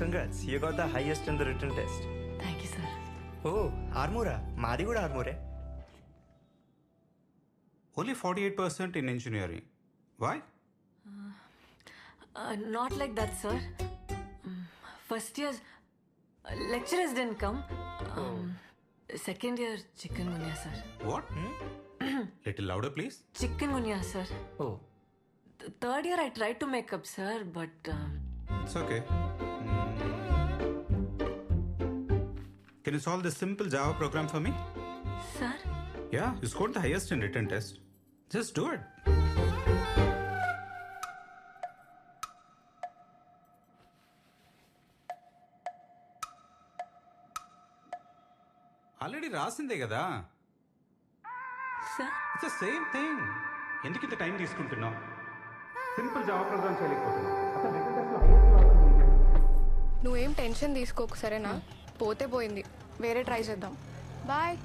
congrats. You got the highest in the written test. Thank you sir. Oh, ఆర్మూరా మాది కూడా ఆర్మూరే. Only 48% in engineering. Why? Not like that sir. First year lecturers didn't come. Second year chikungunya sir. What? Little louder, please. Chikungunya sir. Oh, third year I try to make up sir but It's okay. Can you solve this simple Java program for me? Sir Yeah, you scored the highest in written test. Just do it. Already రాసిందే కదా. Sir it's the same thing. ఎందుకు ఇంత time తీసుకుంటున్నావు? Simple Java program చేయలేకపోతున్నావు. అసలు written test లో highest మార్కులు నువ్వేం టెన్షన్ తీసుకోకు సరేనా? పోతే పోయింది, వేరే ట్రై చేద్దాం. బాయ్.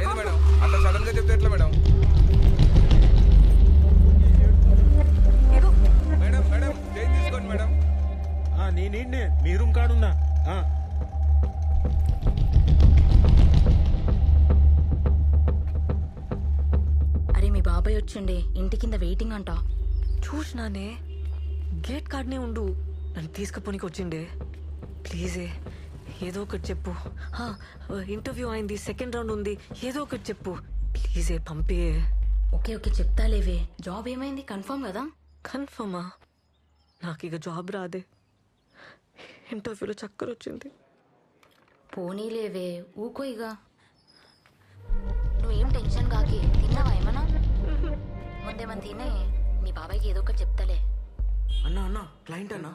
ఏంది మేడం అట్లా సడన్ గా చెప్తే ఎట్లా మేడం? మేడం మేడం చేంజ్ తీసుకోండి మేడం. నేనే మీ రూమ్ కాడున్నా. అరే మీ బాబాయ్ వచ్చిండే, ఇంటి కింద వెయిటింగ్ అంట. చూసినానే గేట్ కార్డ్నే ఉండు, నన్ను తీసుకుపోనికి వచ్చిండే. ప్లీజే ఏదో ఒకటి చెప్పు. ఇంటర్వ్యూ అయింది, సెకండ్ రౌండ్ ఉంది, ఏదో ఒకటి చెప్పు ప్లీజే, పంపే. ఓకే ఓకే చెప్తాలేవే. జాబ్ ఏమైంది, కన్ఫర్మ్ కదా? కన్ఫర్మా? నాకు ఇక జాబ్ రాదే. ఇంటర్వ్యూలో చక్కర వచ్చింది. పోనీలేవే, ఊకో ఇక. నువ్వేం టెన్షన్ కాకి. తిన్నావా ఏమన్నా? ముందేమన్నా తినే, మీ బాబాయ్కి ఏదో ఒకటి చెప్తాలే. అన్నా అన్నా క్లయింట్ అన్నా.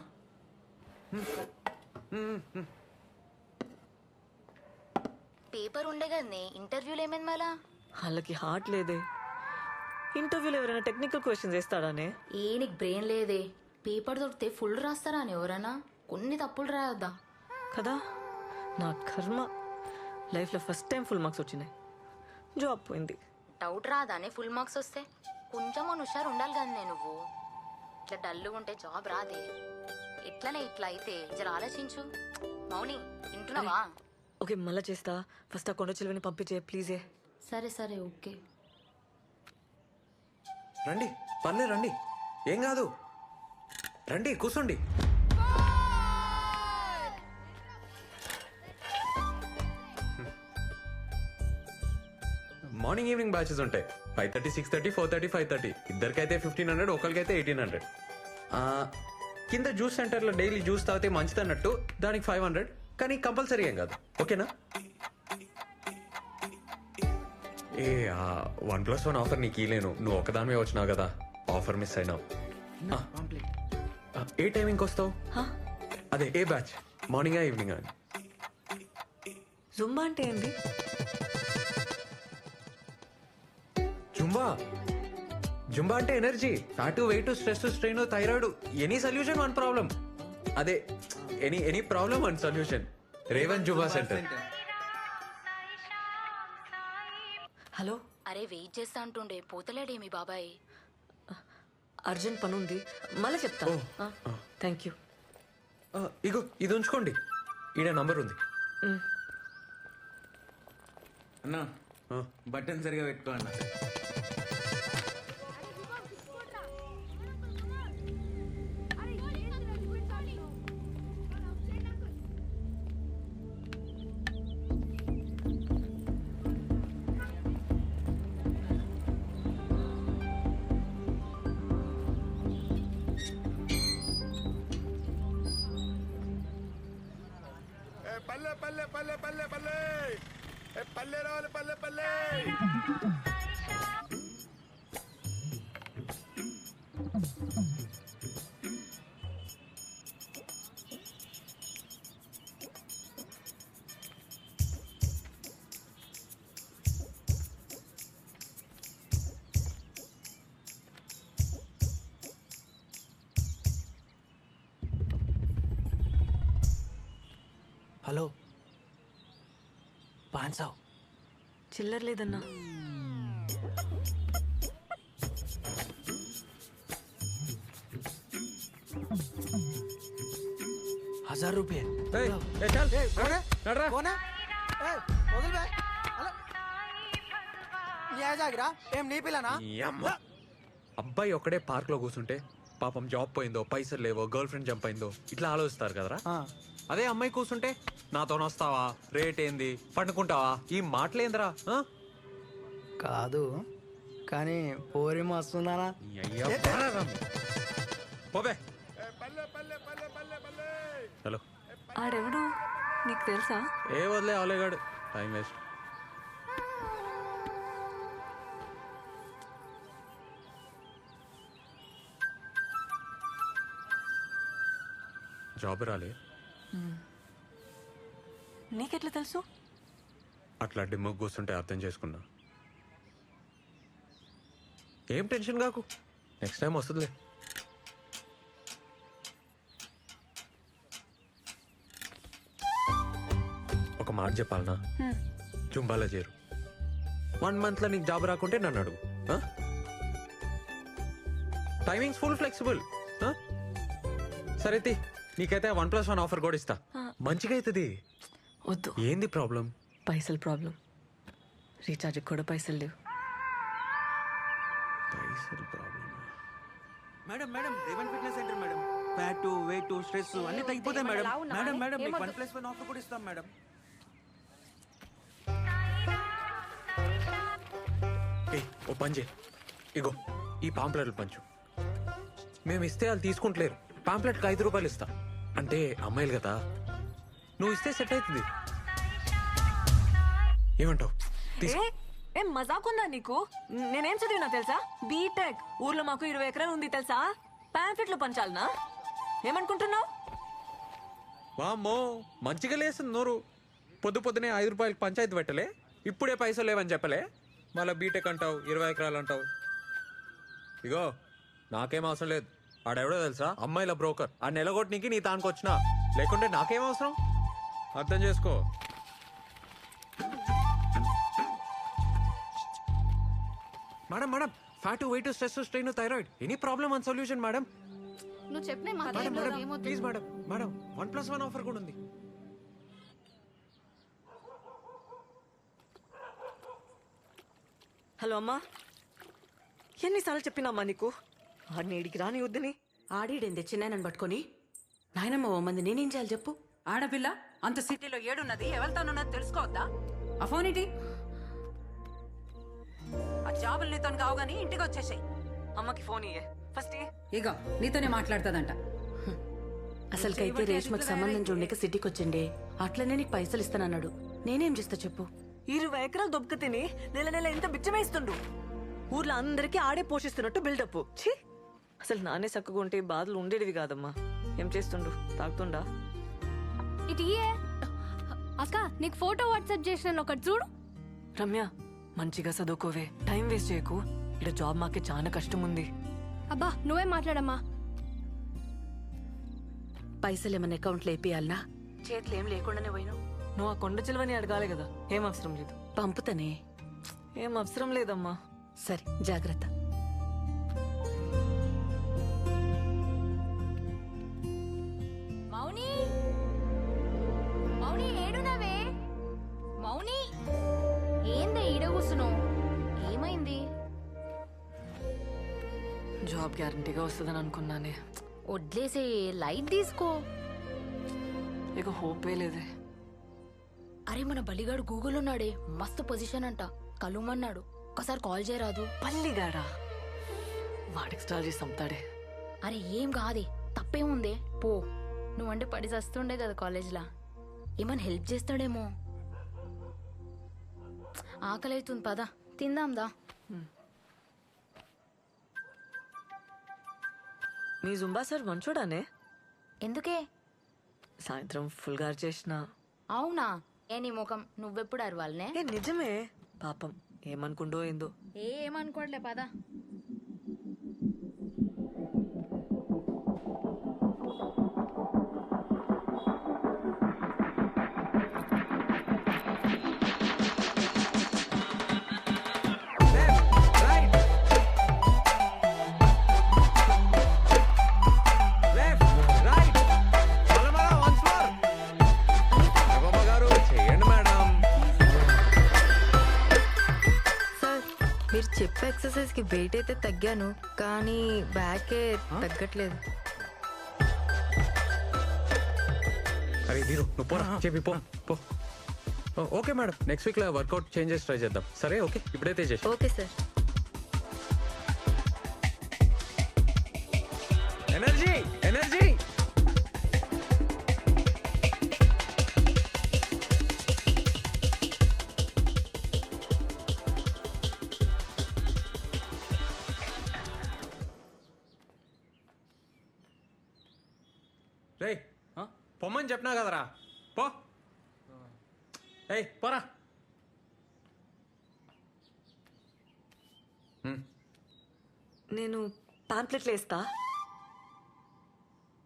పేపర్ ఉండే కదనే, ఇంటర్వ్యూలు ఏమైంది మళ్ళా? వాళ్ళకి హార్ట్ లేదే. ఇంటర్వ్యూలో ఎవరైనా టెక్నికల్ క్వశ్చన్స్ వేస్తాడానే? నీకు బ్రెయిన్ లేదే. పేపర్ దొరికితే ఫుల్ రాస్తారా అని ఎవరన్నా? కొన్ని తప్పులు రాయొద్దా కదా. నా కర్మ, లైఫ్లో ఫస్ట్ టైం ఫుల్ మార్క్స్ వచ్చినాయి, జాబ్ పోయింది. డౌట్ రాదానే ఫుల్ మార్క్స్ వస్తే? కొంచెం హుషారు ఉండాలి కదనే నువ్వు. ఇట్లా డల్గా ఉంటే జాబ్ రాదే. ఎట్లనే ఇట్లా అయితే జర ఆలోచించు. మౌని వింటున్నావా? ఓకే మళ్ళా చేస్తా. ఫస్ట్ ఆ కొండ చిలువని పంపించే ప్లీజే. సరే సరే ఓకే. రండి పర్లే రండి, ఏం కాదు, రండి కూర్చోండి. మార్నింగ్ ఈవినింగ్ బ్యాచెస్ ఉంటాయి. 5:30, 6:30, 4:30, 5:30. ఇద్దరికైతే 1500, ఒకరికైతే 1800. కింద జ్యూస్ సెంటర్లో డైలీ జ్యూస్ తాగితే మంచిది అన్నట్టు దానికి 500, కానీ కంపల్సరీ ఏం కాదు. ఓకేనా? ఏ 1+1 ఆఫర్ నీకు ఇలేను, నువ్వు ఒకదానివే వచ్చినావు కదా, ఆఫర్ మిస్ అయినావు. ఏ టైమింగ్కి వస్తావు? అదే ఏ బ్యాచ్, మార్నింగా ఈవినింగా? జుంబా అంటే ఏంది? జుంబా అంటే energy, fat, weight, stress, strain, thyroid, any solution one problem. అదే any problem one solution. Revan Zumba centre. Hello. అరే వెయిట్ చేస్తా అంటుండే, పోతలేడే మీ బాబాయ్? అర్జెంట్ పని ఉంది, మళ్ళీ చెప్తా. Thank you. ఇగో ఇది ఉంచుకోండి, ఈడ నంబర్ ఉంది. అన్నా బటన్ సరిగా పెట్టుకో అన్న. పల్లె పల్లె పల్లె పల్లె పల్లె పల్లె రావాలి, పల్లె పల్లె. हेलो 500 చిల్లర లేదన్నా. ₹1000 ఏయ్, ఏ చల్, कौन है నడరా. कौन है ए वकील भाई हेलो ये जागरा ఏం నీ పిల్లనా ఈ అమ్మ. అబ్బాయి ఒక్కడే పార్క్ లో కూర్చుంటే పాపం జాబ్ పోయిందో పైసలు లేవో గర్ల్ ఫ్రెండ్ జంప్ అయిందో ఇట్లా ఆలోచిస్తారు కదరా. అదే అమ్మాయి కూర్చుంటే నాతో వస్తావా, రేట్ ఏంది, పండుకుంటావా, ఈ మాటలేందిరా. కాదు కానీ పోరి మస్తున్నానా పోబే. పల్లె పల్లె పల్లె పల్లె పల్లె హలో, ఆడెవడు నీకు తెలుసా? ఏ వదిలే అవలేగాడు, టైం వేస్ట్. జాబ్ రాలే, నీకెట్లా తెలుసు? అట్లా డిమ్ము కూర్చుంటే అర్థం చేసుకున్నా. ఏం టెన్షన్ కాకు, నెక్స్ట్ టైం వస్తుందిలే. ఒక మాట చెప్పాలనా, జుంబాలో చేరు. 1 month లో నీకు జాబ్ రాకుంటే నన్ను అడుగు. Timings full flexible. సరే తీ, నీకైతే 1+1 ఆఫర్ కూడా ఇస్తా. మంచిగా అవుతుంది. వద్దు, ఏంది ప్రాబ్లం? పైసలు ప్రాబ్లం. రీఛార్జ్కి కూడా పైసలు లేవు. పైసలు problem. Madam madam Revan fitness centre madam. Fat weight stress అన్ని తగ్గిపోతాయి మేడం. మేడం మేడం మీకు 1+1 ఆఫర్ కూడా ఇస్తాం మేడం. ఏ ఓ పని చేయి, ఇగో ఈ పాంప్లెట్లు పంచు. మేము ఇస్తే వాళ్ళు తీసుకుంటలేరు. పాంప్లెట్కి ₹5 ఇస్తా. అంటే అమ్మాయిలు కదా, నువ్వు ఇస్తే సెట్ అవుతుంది. ఏమంటావు? తీసుకో. ఏం మజాకుందా నీకు? నేనేం చదివినా తెలుసా? బీటెక్. ఊర్లో మాకు 20 ఎకరాలు ఉంది తెలుసా? పాంఫ్లెట్లు పంచాలనా? ఏమనుకుంటున్నావు? వామ్మో, మంచిగా లేస్తుంది నోరు. పొద్దునే ₹5 పంచాయతీ పెట్టలే, ఇప్పుడే పైసలు లేవని చెప్పలే, మళ్ళీ బీటెక్ అంటావు, 20 ఎకరాలు అంటావు. ఇగో నాకేం అవసరం లేదు. ఆడెవడో తెలుసా? అమ్మాయిల బ్రోకర్. ఆ నెలగొట్టనికి నీ తానికి వచ్చినా, లేకుంటే నాకేం అవసరం? అర్థం చేసుకో. Madam madam, fat weight stress strain thyroid any problem and solution madam. నువ్వు చెప్పిన madam madam please madam, madam 1+1 offer కూడా ఉంది. హలో అమ్మా, ఎన్నిసార్లు చెప్పినామ్మా నీకు ఆడిని ఇడికి రాని వద్దని? ఆడిడేంది చిన్నాయనని పట్టుకొని? నాయనమ్మ ఓ మంది నేనేం చేయాలి చెప్పు? ఆడపిల్ల అంత సిటీలో ఏడున్నది, ఎవరితోనున్నది తెలుసుకోవద్దా? ఆ ఫోన్ ఇటీ. ఆ జాబులు నీతో కావు గానీ ఇంటికి వచ్చేసాయి. అమ్మకి ఫోన్ ఇయ్యే ఫస్ట్. ఇగో నీతోనే మాట్లాడుతుందంట. అసలుకైతే రేష్మకు సంబంధం చూడక సిటీకి వచ్చిండే, అట్లనే నీకు పైసలు ఇస్తానన్నాడు. నేనేం చేస్తా చెప్పు? 20 ఎకరాలు దొబ్బక తిని నెల ఎంత బిచ్చమేస్తుండు. ఊర్లో అందరికీ ఆడే పోషిస్తున్నట్టు బిల్డప్. ఛీ, అసలు నానే చక్కగా ఉంటే బాధలు ఉండేటివి కాదమ్మా. ఏం చేస్తుండు? తాగుతుండా? ఇటు అక్క, నీకు ఫోటో వాట్సాప్ చేసిన ఒకటి చూడు. రమ్య, మంచిగా చదువుకోవే, టైం వేస్ట్ చేయకు. ఇక్కడ జాబ్ మాకే చాలా కష్టం ఉంది. అబ్బా నువ్వే మాట్లాడమ్మా. పైసలు ఏమన్నా అకౌంట్లో వేపియాలనా? చేతులు ఏం లేకుండానే పోయినావు. నువ్వు ఆ కొండ చిలువని అడగాలి కదా. ఏం అవసరం లేదు. పంపుతానే. ఏం అవసరం లేదమ్మా. సరే జాగ్రత్త. మౌని, మౌని ఏడునవే? మౌని, ఏందే ఈడ కూసును? ఏమైంది? జాబ్ గ్యారంటీగా వస్తుందని అనుకున్నానే. వడ్లేసే, లైట్ తీసుకో. ఇక హోపే లేదే. అరే మన బలిగాడు గూగుల్ ఉన్నాడే, మస్తు పొజిషన్ అంట, కలుమన్నాడు. ఒకసారి కాల్ చేయరాదు? పల్లిగాడా? వాడికి స్టాల్ చేసి అమ్ముతాడే. అరే ఏం కాదే, తప్పేముందే, పో. నువ్వంటే పడి చస్తుండే కదా కాలేజ్లా, ఏమన్నా హెల్ప్ చేస్తాడేమో. ఆకలి అవుతుంది, పద తిందాందా. మీ జుంబా సార్ మంచోడానే? ఎందుకే? సాయంత్రం ఫుల్ గారు చేసిన. అవునా? ఏ నీ ముఖం, నువ్వెప్పుడు అరవాలనే? ఏ నిజమే, పాపం ఏమనుకుండో ఏందో. ఏమనుకోవట్లే, పద. వెయిట్ అయితే తగ్గాను కానీ బ్యాకే తగ్గట్లేదు. అరే దీరు నువ్వు పోరా చెప్పి పో పో ఓకే మేడం నెక్స్ట్ వీక్లో వర్కౌట్ చేంజెస్ ట్రై చేద్దాం సరే ఓకే ఇప్పుడైతే చేసి ఓకే సార్. ఎనర్జీ ఎనర్జీ రే పొమ్మని చెప్పినా కదరా పో ఏయ్ పోరా నేను పాంప్లెట్లు వేస్తా.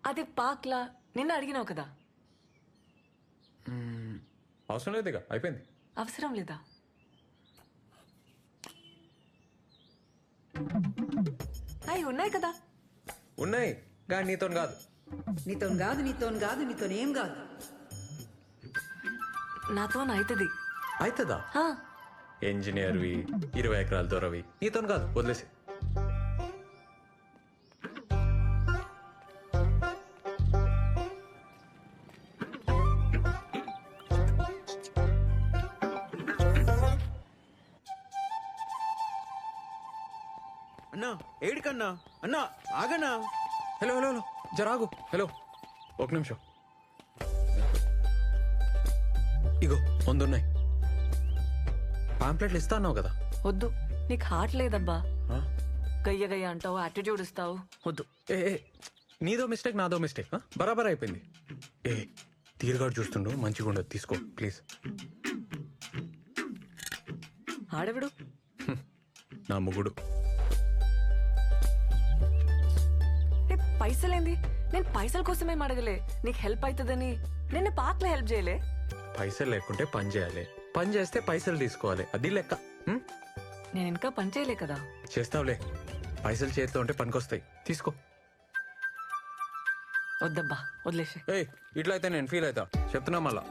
అది పాక్లా నిన్న అడిగినావు కదా, అవసరం లేదు ఇక అయిపోయింది. అవసరం లేదా? అవి ఉన్నాయి కదా. ఉన్నాయి కానీ నీతో కాదు. నీతోనేం కాదు. నాతో అవుతుంది. అవుతుందా? ఇంజనీర్వి 20 ఎకరాల దూరవి నీతో కాదు వదిలేసి. అన్నా ఏడికన్నా అన్నా ఆగన్నా. హలో హలో హలో జరాగు. హలో ఒక నిమిషం. ఇగో 100 ఉన్నాయి. పాంప్లెట్లు ఇస్తా అన్నావు కదా. వద్దు, నీకు హార్ట్ లేదబ్బా. ఆ? గయ్య గయ్య అంటావు, యాటిట్యూడ్ ఇస్తావు. వద్దు. ఏ ఏ, నీదో మిస్టేక్ నాదో మిస్టేక్ బరాబర్ అయిపోయింది. ఏ తీరుగాడు చూస్తుండు మంచిగా ఉండదు తీసుకో ప్లీజ్. ఆడవిడు నా ముగుడు. పైసలేంది? నేను పైసల కోసమేం అడగలే, నీకు హెల్ప్ అవుతుందని. నిన్న పార్క్లో హెల్ప్ చేయలే. పైసలు లేకుంటే పని చేయాలి, పని చేస్తే పైసలు తీసుకోవాలి, అది లెక్క. నేను ఇంకా పని చేయలే కదా. చేస్తావులే, పైసలు చేతిలో ఉంటే పనికొస్తాయి తీసుకో. వద్దబ్బా వదిలేసే. ఏయ్ ఇట్లా అయితే నేను ఫీల్ అవుతా చెప్తున్నా మళ్ళా.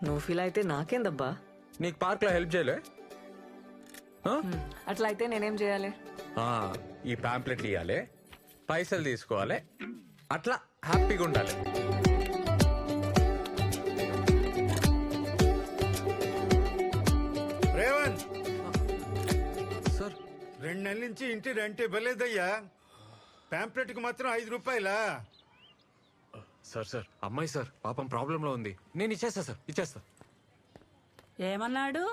నువ్వు ఫీల్ అయితే నాకేందబ్బా. నీకు పార్క్లో హెల్ప్ చేయలే. అట్లా అయితే నేనేం చేయాలి? ఈ పాంప్లెట్లు ఇవ్వాలి, పైసలు తీసుకోవాలి, అట్లా హ్యాపీగా ఉండాలి. రేవంత్ సార్ 2 నెలల నుంచి ఇంటి రెంట్ ఇవ్వలేదయ్యా. పాంప్లెట్కి మాత్రం 5 రూపాయలా? సార్ సార్ అమ్మాయి సార్ పాపం ప్రాబ్లంలో ఉంది, నేను ఇచ్చేస్తా సార్ ఇచ్చేస్తా. ఏమన్నాడు?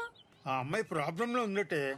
ఆ అమ్మాయి ప్రాబ్లంలో ఉందటే.